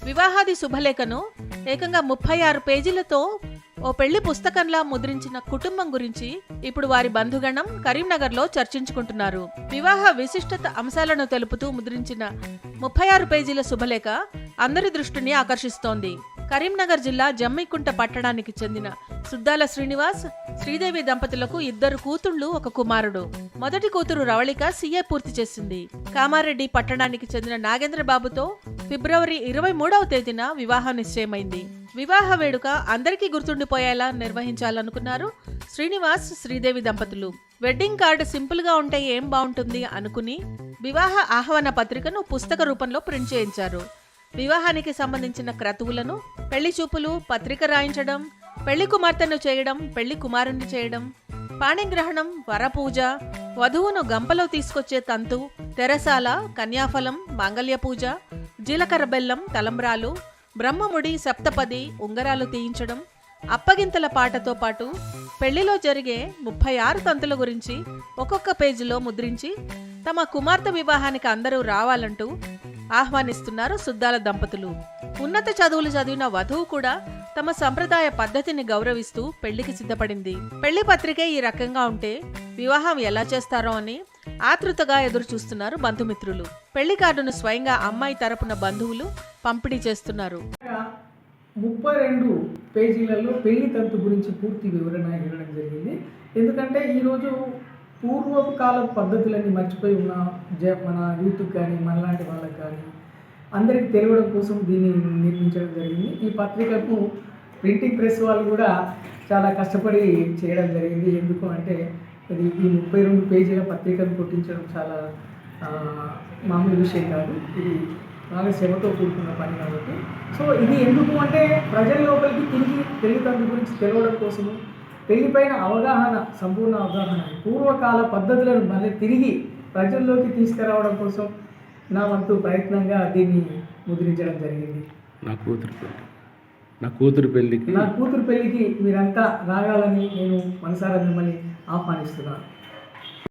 వివాహాది శుభలేఖను ఏకంగా 36 పేజీలతో ఓ పెళ్లి పుస్తకంలా ముద్రించిన కుటుంబం గురించి ఇప్పుడు వారి బంధుగణం కరీంనగర్లో చర్చించుకుంటున్నారు. వివాహ విశిష్టత అంశాలను తెలుపుతూ ముద్రించిన 36 పేజీల శుభలేఖ అందరి దృష్టిని ఆకర్షిస్తోంది. కరీంనగర్ జిల్లా జమ్మికుంట పట్టణానికి చెందిన సుద్దాల శ్రీనివాస్, శ్రీదేవి దంపతులకు 2 కూతుళ్లు, 1 కుమారుడు. మొదటి కూతురు రవళిక సీఏ పూర్తి చేసింది. కామారెడ్డి పట్టణానికి చెందిన నాగేంద్రబాబుతో ఫిబ్రవరి 23వ తేదీన వివాహం నిశ్చయమైంది. వివాహ వేడుక అందరికీ గుర్తుండిపోయేలా నిర్వహించాలనుకున్నారు శ్రీనివాస్, శ్రీదేవి దంపతులు. వెడ్డింగ్ కార్డు సింపుల్ గా ఉంటే ఏం బాగుంటుంది అనుకుని వివాహ ఆహ్వాన పత్రికను పుస్తక రూపంలో ప్రింట్ చేయించారు. వివాహానికి సంబంధించిన క్రతువులను, పెళ్లి చూపులు, పత్రిక రాయించడం, పెళ్లి కుమార్తెను చేయడం, పెళ్లి కుమారుణ్ణి చేయడం, పాణిగ్రహణం, వరపూజ, వధువును గంపలో తీసుకొచ్చే తంతు, తెరసాల, కన్యాఫలం, మాంగళ్య పూజ, జీలకర్ర బెల్లం, తలంబ్రాలు, బ్రహ్మముడి, సప్తపది, ఉంగరాలు తీయించడం, అప్పగింతల పాటతో పాటు పెళ్లిలో జరిగే 36 తంతుల గురించి ఒక్కొక్క పేజీలో ముద్రించి తమ కుమార్తె వివాహానికి అందరూ రావాలంటూ ఆహ్వానిస్తున్నారు సుద్దాల దంపతులు. ఉన్నత చదువులు చదివిన వధువు కూడా తమ సంప్రదాయ పద్ధతిని గౌరవిస్తూ పెళ్లికి సిద్ధపడింది. పెళ్లి పత్రికే ఈ రకంగా ఉంటే వివాహం ఎలా చేస్తారో అని ఆతృతగా ఎదురు చూస్తున్నారు బంధుమిత్రులు. పెళ్లి కార్డును స్వయంగా అమ్మాయి తరపున బంధువులు పంపిణీ చేస్తున్నారు. 32 పేజీలలో పెళ్లి తంతు గురించి పూర్తి వివరణ ఇవ్వడం జరిగింది. ఎందుకంటే ఈరోజు పూర్వపు కాల పద్ధతులన్నీ మర్చిపోయి ఉన్న మన యూత్కి కానీ మనలాంటి వాళ్ళకి కానీ అందరికీ తెలియడం కోసం దీన్ని నిర్మించడం జరిగింది. ఈ పత్రికకు ప్రింటింగ్ ప్రెస్ వాళ్ళు కూడా చాలా కష్టపడి చేయడం జరిగింది. ఎందుకు అంటే ఇది ఈ 32 పేజీల పత్రికను పుట్టించడం చాలా మామూలు విషయం కాదు. ఇది బాగా శ్రమతో కూడుకున్న పని కాబట్టి. సో ఇది ఎందుకు అంటే ప్రజల లోపలికి తిరిగి పెళ్లి తంతు గురించి తెలియడం కోసము, పెళ్లిపైన అవగాహన, సంపూర్ణ అవగాహన, పూర్వకాల పద్ధతులను మళ్ళీ తిరిగి ప్రజల్లోకి తీసుకురావడం కోసం నా వంతు ప్రయత్నంగా దీన్ని ముద్రించడం జరిగింది. నా కూతురు పెళ్లికి మీరంతా రాగాలని నేను మనసారా మిమ్మల్ని ఆహ్వానిస్తున్నాను.